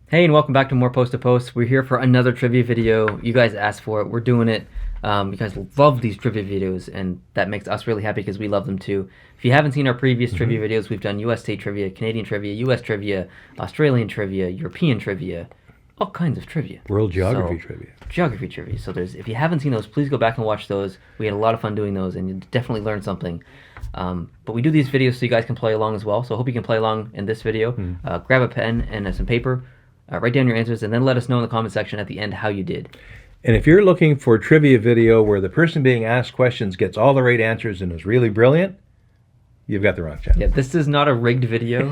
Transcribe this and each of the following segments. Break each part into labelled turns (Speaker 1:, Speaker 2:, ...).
Speaker 1: Hey, and welcome back to more Post to Post. We're here for another trivia video. You guys asked for it. We're doing it. You guys love these trivia videos, and that makes us really happy because we love them too. If you haven't seen our previous trivia videos, we've done U.S. state trivia, Canadian trivia, U.S. trivia, Australian trivia, European trivia, all kinds of trivia.
Speaker 2: World geography trivia.
Speaker 1: Geography trivia. So if you haven't seen those, please go back and watch those. We had a lot of fun doing those, and you definitely learned something. But we do these videos so you guys can play along as well. So I hope you can play along in this video. Grab a pen and some paper. Write down your answers, and then let us know in the comment section at the end how you did.
Speaker 2: And if you're looking for a trivia video where the person being asked questions gets all the right answers and is really brilliant, you've got the wrong channel.
Speaker 1: Yeah, this is not a rigged video.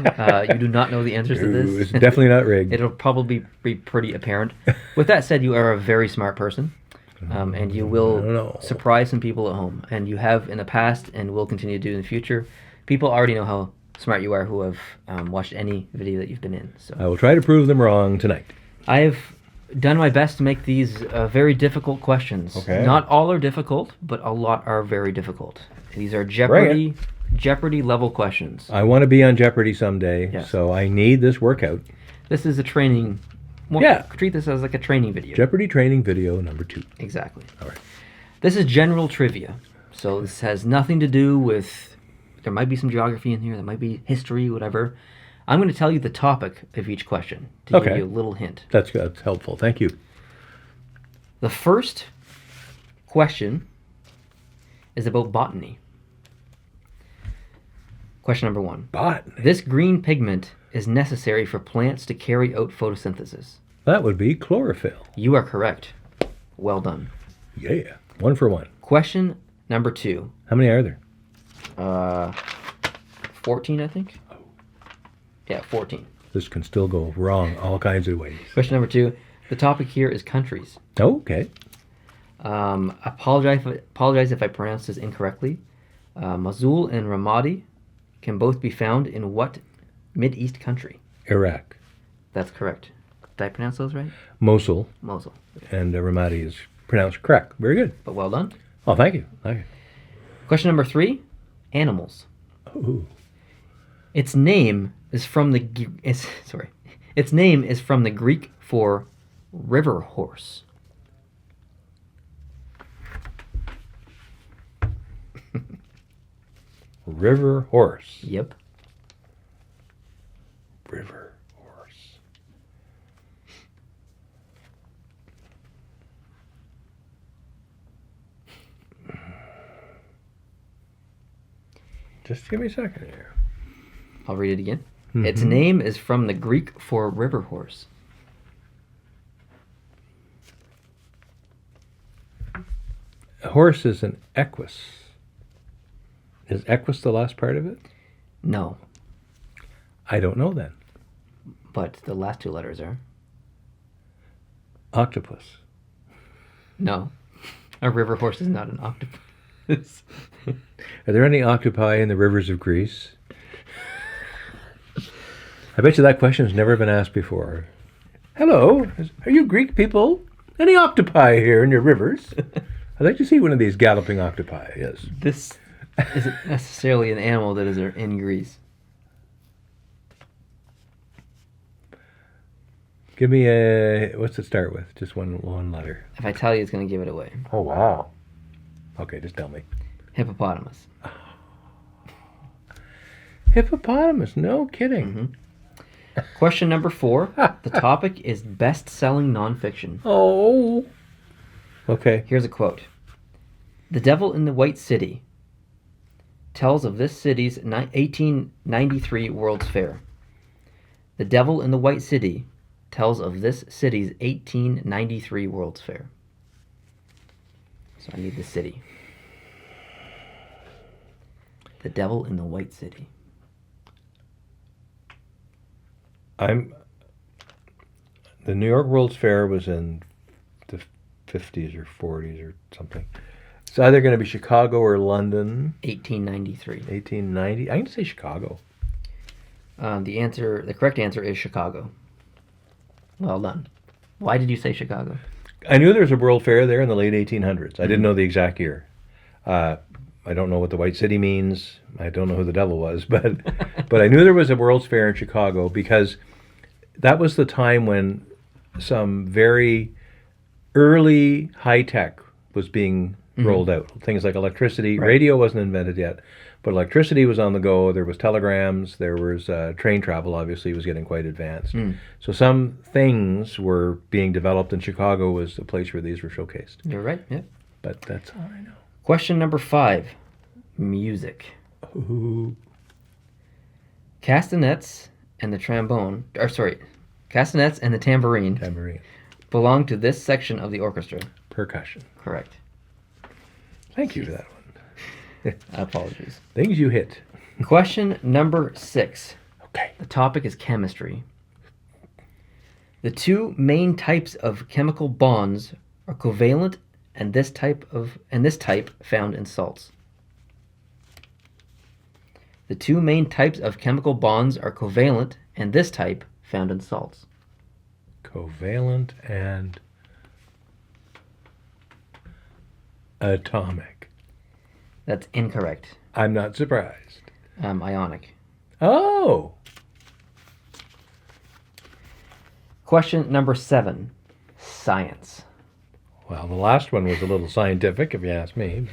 Speaker 1: You do not know the answers to this.
Speaker 2: It's definitely not rigged.
Speaker 1: It'll probably be pretty apparent. With that said, you are a very smart person, and you will surprise some people at home. And you have in the past and will continue to do in the future. People already know how smart you are who have watched any video that you've been in. So
Speaker 2: I will try to prove them wrong tonight.
Speaker 1: I have done my best to make these very difficult questions.
Speaker 2: Okay.
Speaker 1: Not all are difficult, but a lot are very difficult. These are Jeopardy level questions.
Speaker 2: I want to be on Jeopardy someday,
Speaker 1: Yes.
Speaker 2: so I need this workout.
Speaker 1: This is a training. Treat this as like a training video.
Speaker 2: Jeopardy training video number 2.
Speaker 1: Exactly.
Speaker 2: All right.
Speaker 1: This is general trivia. So this has nothing to do with... There might be some geography in here. There might be history, whatever. I'm going to tell you the topic of each question to give you a little hint.
Speaker 2: That's helpful. Thank you.
Speaker 1: The first question is about botany. Question number 1.
Speaker 2: Botany.
Speaker 1: This green pigment is necessary for plants to carry out photosynthesis.
Speaker 2: That would be chlorophyll.
Speaker 1: You are correct. Well done.
Speaker 2: Yeah. 1 for 1.
Speaker 1: Question number 2.
Speaker 2: How many are there?
Speaker 1: 14, I think. Yeah, 14.
Speaker 2: This can still go wrong all kinds of ways.
Speaker 1: Question number 2. The topic here is countries.
Speaker 2: Okay.
Speaker 1: Apologize if I pronounce this incorrectly. Mosul and Ramadi can both be found in what Mid-East country?
Speaker 2: Iraq.
Speaker 1: That's correct. Did I pronounce those right?
Speaker 2: Mosul.
Speaker 1: Mosul.
Speaker 2: And Ramadi is pronounced correct. Very good.
Speaker 1: But well done.
Speaker 2: Oh, thank you. Thank you.
Speaker 1: Question number 3. Animals.
Speaker 2: Ooh.
Speaker 1: Its name is from the Its name is from the Greek for river horse.
Speaker 2: River horse.
Speaker 1: Yep.
Speaker 2: River horse. Just give me a second here.
Speaker 1: I'll read it again. Its name is from the Greek for river horse.
Speaker 2: A horse is an equus. Is equus the last part of it?
Speaker 1: No,
Speaker 2: I don't know then.
Speaker 1: but the last 2 letters are.
Speaker 2: Octopus.
Speaker 1: No. A river horse is not an octopus.
Speaker 2: Are there any octopi in the rivers of Greece? I bet you that question has never been asked before. Hello, are you Greek people? Any octopi here in your rivers? I'd like to see one of these galloping octopi, yes.
Speaker 1: This isn't necessarily an animal that is in Greece.
Speaker 2: Give me a... What's it start with? Just one letter.
Speaker 1: If I tell you, it's going to give it away.
Speaker 2: Oh, wow. Okay, just tell me.
Speaker 1: Hippopotamus.
Speaker 2: Hippopotamus, no kidding.
Speaker 1: Question number 4. The topic is best-selling nonfiction.
Speaker 2: Oh. Okay.
Speaker 1: Here's a quote. The Devil in the White City tells of this city's 1893 World's Fair. The Devil in the White City tells of this city's 1893 World's Fair. So I need the city. The Devil in the White City.
Speaker 2: The New York World's Fair was in the 50s or 40s or something. It's either going to be Chicago or London.
Speaker 1: 1893.
Speaker 2: 1890. I'm going to say Chicago.
Speaker 1: The correct answer is Chicago. Well done. Why did you say Chicago?
Speaker 2: I knew there was a World Fair there in the late 1800s. I didn't know the exact year. I don't know what the White City means. I don't know who the devil was, but I knew there was a World's Fair in Chicago because that was the time when some very early high tech was being rolled out. Things like electricity.
Speaker 1: Right.
Speaker 2: Radio wasn't invented yet, but electricity was on the go. There was telegrams. There was train travel, obviously, was getting quite advanced. So some things were being developed, and Chicago was the place where these were showcased.
Speaker 1: You're right. Yeah.
Speaker 2: But that's all I know.
Speaker 1: Question number 5. Music.
Speaker 2: Ooh.
Speaker 1: Castanets and the castanets and the tambourine
Speaker 2: Tambourine.
Speaker 1: belong to this section of the orchestra.
Speaker 2: Percussion.
Speaker 1: Correct.
Speaker 2: Thank you for that one.
Speaker 1: Apologies.
Speaker 2: Things you hit.
Speaker 1: Question number 6.
Speaker 2: Okay.
Speaker 1: The topic is chemistry. The two main types of chemical bonds are covalent and this type found in salts. The two main types of chemical bonds are covalent and this type found in salts.
Speaker 2: Covalent and atomic.
Speaker 1: That's incorrect.
Speaker 2: I'm not surprised.
Speaker 1: Ionic.
Speaker 2: Oh!
Speaker 1: Question number 7. Science.
Speaker 2: Well, the last one was a little scientific, if you ask me.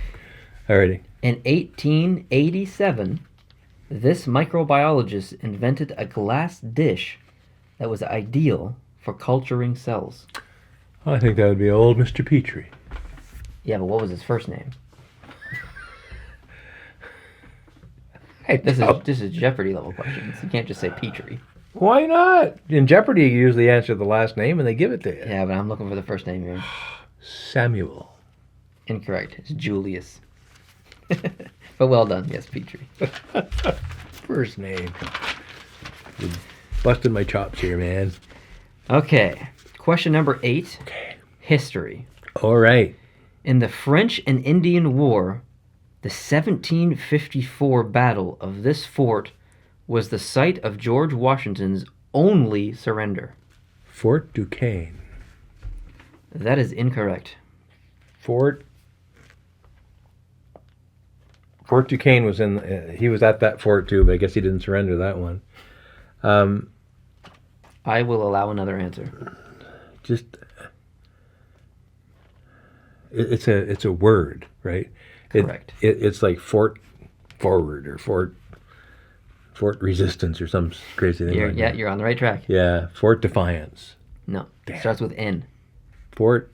Speaker 2: Alrighty.
Speaker 1: In 1887, this microbiologist invented a glass dish that was ideal for culturing cells.
Speaker 2: I think that would be old Mr. Petrie.
Speaker 1: Yeah, but what was his first name? This is Jeopardy level questions. You can't just say Petrie.
Speaker 2: Why not? In Jeopardy, you usually answer the last name and they give it to you.
Speaker 1: Yeah, but I'm looking for the first name here.
Speaker 2: Samuel.
Speaker 1: Incorrect. It's Julius. But well done. Yes, Petrie.
Speaker 2: First name. You're busting my chops here, man.
Speaker 1: Okay. Question number 8.
Speaker 2: Okay.
Speaker 1: History.
Speaker 2: All right.
Speaker 1: In the French and Indian War, the 1754 Battle of this fort was the site of George Washington's only surrender.
Speaker 2: Fort Duquesne.
Speaker 1: That is incorrect.
Speaker 2: Fort Duquesne was in. He was at that fort too, but I guess he didn't surrender that one.
Speaker 1: I will allow another answer.
Speaker 2: Just it's a word, right?
Speaker 1: Correct.
Speaker 2: It's like Fort Forward or Fort Resistance or some crazy thing.
Speaker 1: You're on the right track.
Speaker 2: Yeah, Fort Defiance.
Speaker 1: No,
Speaker 2: Damn.
Speaker 1: it starts with N.
Speaker 2: Fort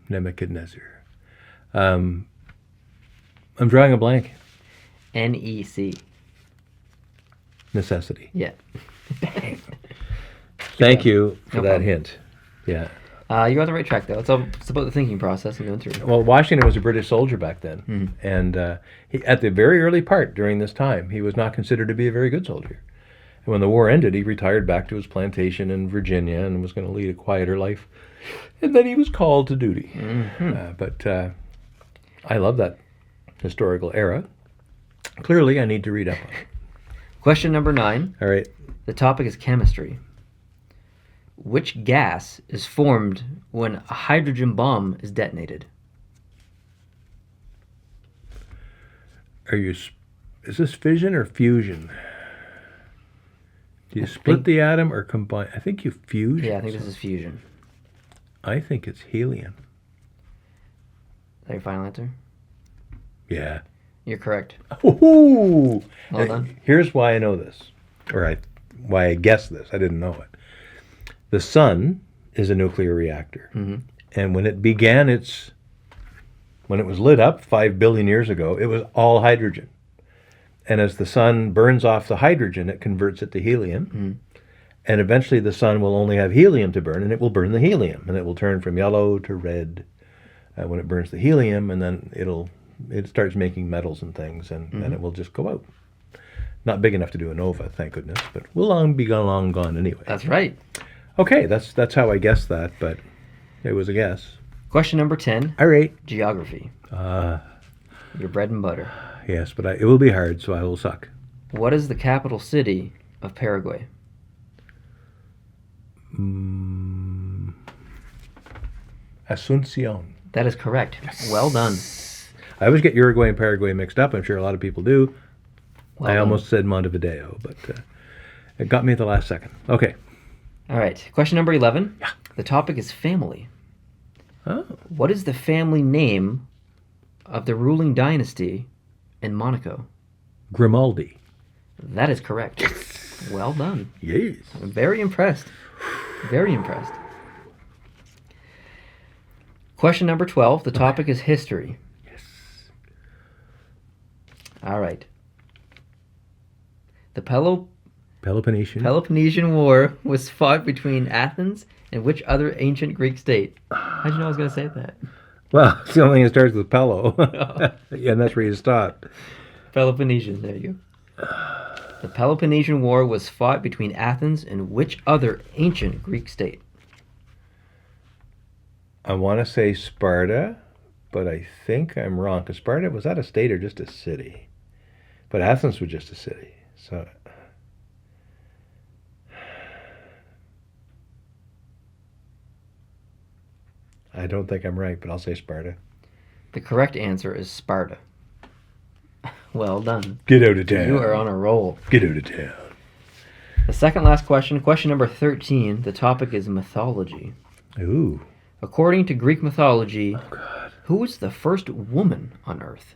Speaker 2: Nebuchadnezzar. I'm drawing a blank.
Speaker 1: NEC.
Speaker 2: Necessity.
Speaker 1: Yeah.
Speaker 2: Thank you for
Speaker 1: No
Speaker 2: that
Speaker 1: problem.
Speaker 2: hint. Yeah.
Speaker 1: You're on the right track, though. It's about the thinking process and going through.
Speaker 2: Well, Washington was a British soldier back then, and he, at the very early part during this time, he was not considered to be a very good soldier. And when the war ended, he retired back to his plantation in Virginia and was going to lead a quieter life. And then he was called to duty. But I love that historical era. Clearly, I need to read up on it.
Speaker 1: Question number 9.
Speaker 2: All right.
Speaker 1: The topic is chemistry. Which gas is formed when a hydrogen bomb is detonated?
Speaker 2: Is this fission or fusion? Do you split the atom or combine? I think you fuse.
Speaker 1: Yeah, I think this is fusion.
Speaker 2: I think it's helium.
Speaker 1: Is that your final answer?
Speaker 2: Yeah.
Speaker 1: You're correct.
Speaker 2: Ooh.
Speaker 1: Well done.
Speaker 2: Here's why I know this, or why I guess this. I didn't know it. The sun is a nuclear reactor, and when it was lit up 5 billion years ago, it was all hydrogen. And as the sun burns off the hydrogen, it converts it to helium. And eventually the sun will only have helium to burn, and it will burn the helium, and it will turn from yellow to red when it burns the helium, and then it starts making metals and things, and it will just go out. Not big enough to do a nova, thank goodness, but we'll be long gone anyway.
Speaker 1: That's right.
Speaker 2: Okay, that's how I guessed that, but it was a guess.
Speaker 1: Question number 10.
Speaker 2: All right.
Speaker 1: Geography. Your bread and butter.
Speaker 2: Yes, but it will be hard, so I will suck.
Speaker 1: What is the capital city of Paraguay?
Speaker 2: Asuncion.
Speaker 1: That is correct. Well done.
Speaker 2: I always get Uruguay and Paraguay mixed up. I'm sure a lot of people do.
Speaker 1: Well
Speaker 2: I
Speaker 1: done.
Speaker 2: almost said Montevideo, but It got me at the last second. Okay.
Speaker 1: All right. Question number 11.
Speaker 2: Yeah.
Speaker 1: The topic is family.
Speaker 2: Oh.
Speaker 1: What is the family name of the ruling dynasty in Monaco?
Speaker 2: Grimaldi.
Speaker 1: That is correct. Well done.
Speaker 2: Yes.
Speaker 1: I'm very impressed. Very impressed. Question number 12. The topic is history.
Speaker 2: Yes.
Speaker 1: All right. The
Speaker 2: Peloponnesian.
Speaker 1: War was fought between Athens and which other ancient Greek state? How'd you know I was going to say that?
Speaker 2: Well, it's the only thing that starts with Pello. Yeah, and that's where you stop.
Speaker 1: Peloponnesian. There you go. The Peloponnesian War was fought between Athens and which other ancient Greek state?
Speaker 2: I want to say Sparta, but I think I'm wrong. Because Sparta, was that a state or just a city? But Athens was just a city. So I don't think I'm right, but I'll say Sparta.
Speaker 1: The correct answer is Sparta. Well done.
Speaker 2: Get out of town.
Speaker 1: You are on a roll.
Speaker 2: Get out of town.
Speaker 1: The second last question, question number 13. The topic is mythology.
Speaker 2: Ooh.
Speaker 1: According to Greek mythology,
Speaker 2: Oh, God.
Speaker 1: who was the first woman on Earth?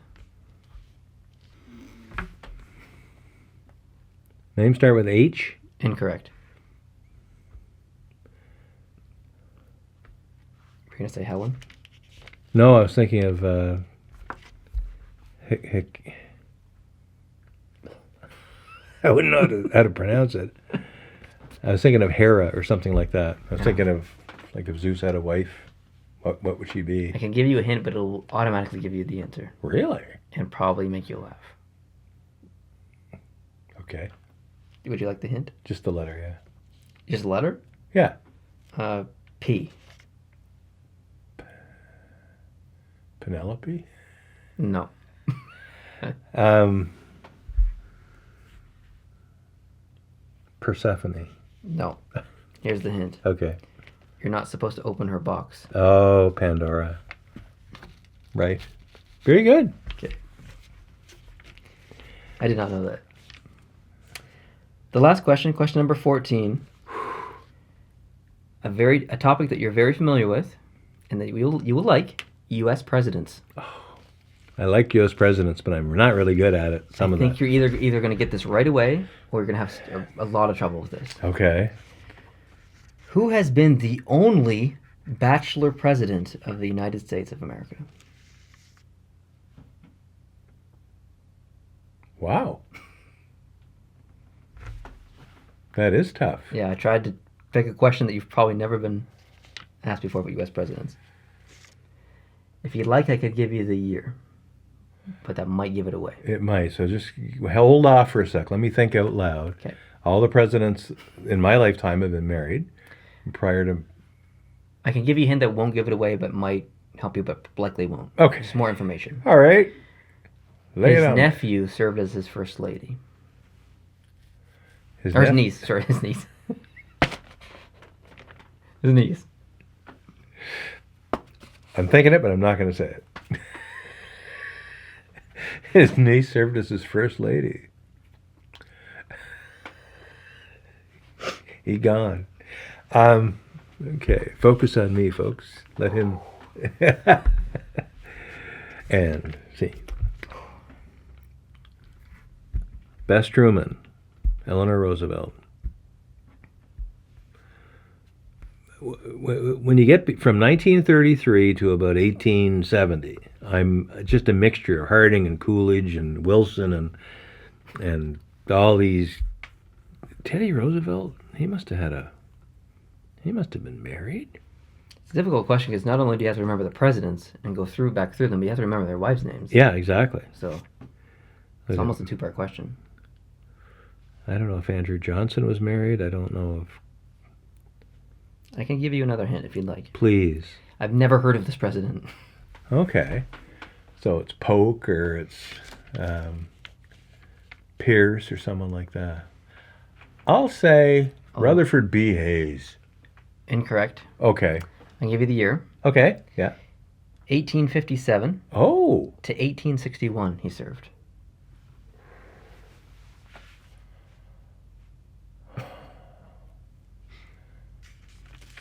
Speaker 2: Name start with H?
Speaker 1: Incorrect. You're going to say Helen?
Speaker 2: No, I was thinking of I wouldn't know how to pronounce it. I was thinking of Hera or something like that. I was thinking of, like, if Zeus had a wife, what would she be?
Speaker 1: I can give you a hint, but it'll automatically give you the answer.
Speaker 2: Really?
Speaker 1: And probably make you laugh.
Speaker 2: Okay.
Speaker 1: Would you like the hint?
Speaker 2: Just the letter, yeah.
Speaker 1: Just a letter?
Speaker 2: Yeah.
Speaker 1: P.
Speaker 2: Penelope?
Speaker 1: No.
Speaker 2: Persephone.
Speaker 1: No. Here's the hint.
Speaker 2: Okay.
Speaker 1: You're not supposed to open her box.
Speaker 2: Oh, Pandora. Right. Very good.
Speaker 1: Okay. I did not know that. The last question, question number 14. A topic that you're very familiar with and that you will like, U.S. presidents.
Speaker 2: I like U.S. presidents, but I'm not really good at it.
Speaker 1: I think you're either going to get this right away or you're going to have a lot of trouble with this.
Speaker 2: Okay.
Speaker 1: Who has been the only Bachelor president of the United States of America?
Speaker 2: Wow. That is tough.
Speaker 1: Yeah, I tried to pick a question that you've probably never been asked before about U.S. presidents. If you'd like, I could give you the year, but that might give it away.
Speaker 2: It might. So just hold off for a sec. Let me think out loud.
Speaker 1: Okay.
Speaker 2: All the presidents in my lifetime have been married. Prior to...
Speaker 1: I can give you a hint that won't give it away, but might help you, but likely won't.
Speaker 2: Okay.
Speaker 1: Just more information.
Speaker 2: All right. Lay it
Speaker 1: His
Speaker 2: on.
Speaker 1: nephew served as his first lady.
Speaker 2: His
Speaker 1: Niece. Sorry, his niece. His niece.
Speaker 2: I'm thinking it, but I'm not going to say it. His niece served as his first lady. He gone. Okay, focus on me, folks. Let him... And, see. Bess Truman, Eleanor Roosevelt. When you get from 1933 to about 1870, I'm just a mixture of Harding and Coolidge and Wilson and all these. Teddy Roosevelt, he must have been married.
Speaker 1: It's a difficult question because not only do you have to remember the presidents and go back through them, but you have to remember their wives' names.
Speaker 2: Yeah, exactly.
Speaker 1: So it's almost a two-part question.
Speaker 2: I don't know if Andrew Johnson was married. I don't know if...
Speaker 1: I can give you another hint if you'd like.
Speaker 2: Please.
Speaker 1: I've never heard of this president.
Speaker 2: Okay. So it's Polk or it's Pierce or someone like that. I'll say Rutherford B. Hayes.
Speaker 1: Incorrect.
Speaker 2: Okay.
Speaker 1: I can give you the year.
Speaker 2: Okay. Yeah.
Speaker 1: 1857
Speaker 2: Oh.
Speaker 1: to 1861 he served.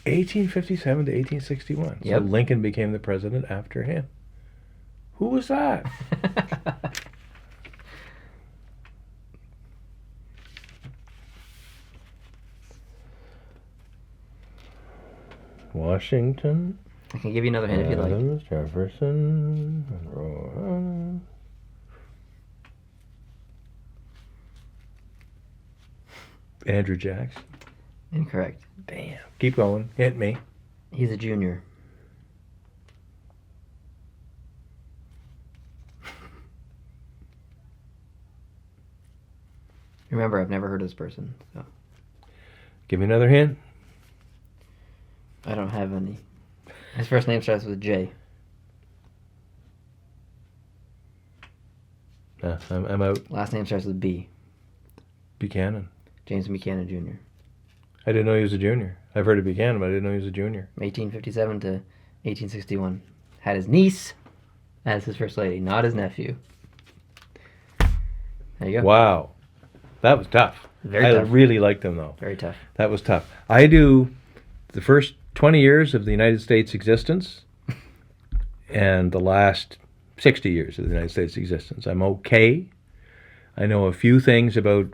Speaker 2: 1857 to 1861.
Speaker 1: Yep.
Speaker 2: So Lincoln became the president after him. Who was that? Washington,
Speaker 1: I can give you another hint if you'd like.
Speaker 2: Adams, Jefferson, Andrew Jackson.
Speaker 1: Incorrect.
Speaker 2: Damn. Keep going. Hit me.
Speaker 1: He's a junior. Remember, I've never heard of this person, so
Speaker 2: Give me another hint.
Speaker 1: I don't have any. His first name starts with J.
Speaker 2: I'm out.
Speaker 1: Last name starts with B.
Speaker 2: Buchanan.
Speaker 1: James Buchanan Jr.
Speaker 2: I didn't know he was a junior. I've heard of Buchanan, but I didn't know he was a junior.
Speaker 1: 1857 to 1861. Had his niece as his first lady, not his nephew. There you go.
Speaker 2: Wow. That was tough.
Speaker 1: Very tough.
Speaker 2: I really liked him, though.
Speaker 1: Very tough.
Speaker 2: That was tough. I do the first 20 years of the United States' existence and the last 60 years of the United States' existence. I'm okay. I know a few things about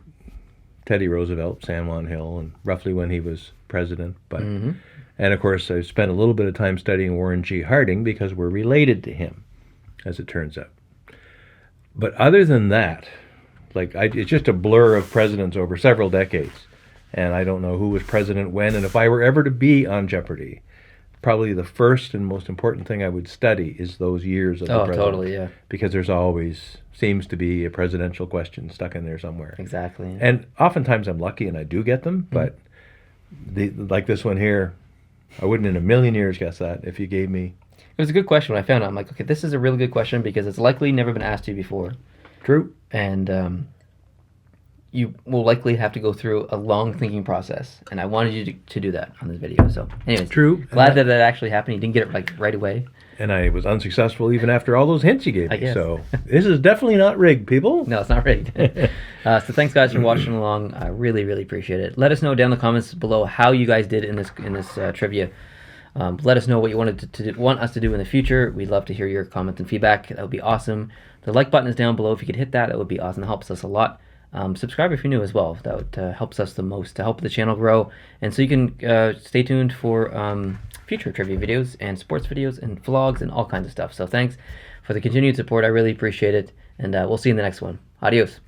Speaker 2: Teddy Roosevelt, San Juan Hill, and roughly when he was president. But
Speaker 1: Mm-hmm.
Speaker 2: And, of course, I spent a little bit of time studying Warren G. Harding because we're related to him, as it turns out. But other than that, it's just a blur of presidents over several decades. And I don't know who was president when. And if I were ever to be on Jeopardy, probably the first and most important thing I would study is those years of the president.
Speaker 1: Oh, totally, yeah.
Speaker 2: Because there's always seems to be a presidential question stuck in there somewhere.
Speaker 1: Exactly. Yeah.
Speaker 2: And oftentimes I'm lucky and I do get them, but like this one here, I wouldn't in a million years guess that if you gave me.
Speaker 1: It was a good question when I found it. I'm like, okay, this is a really good question because it's likely never been asked to you before.
Speaker 2: True.
Speaker 1: And you will likely have to go through a long thinking process. And I wanted you to do that on this video. So anyways,
Speaker 2: True.
Speaker 1: Glad that actually happened. You didn't get it right away.
Speaker 2: And I was unsuccessful even after all those hints you gave
Speaker 1: I
Speaker 2: me.
Speaker 1: guess.
Speaker 2: So this is definitely not rigged, people.
Speaker 1: No, it's not rigged. So thanks, guys, for watching along. I really, really appreciate it. Let us know down in the comments below how you guys did in this trivia. Let us know what you want us to do in the future. We'd love to hear your comments and feedback. That would be awesome. The like button is down below. If you could hit that, that would be awesome. It helps us a lot. Subscribe if you're new as well. That helps us the most to help the channel grow. And so you can stay tuned for future trivia videos and sports videos and vlogs and all kinds of stuff. So thanks for the continued support. I really appreciate it. And we'll see you in the next one. Adios.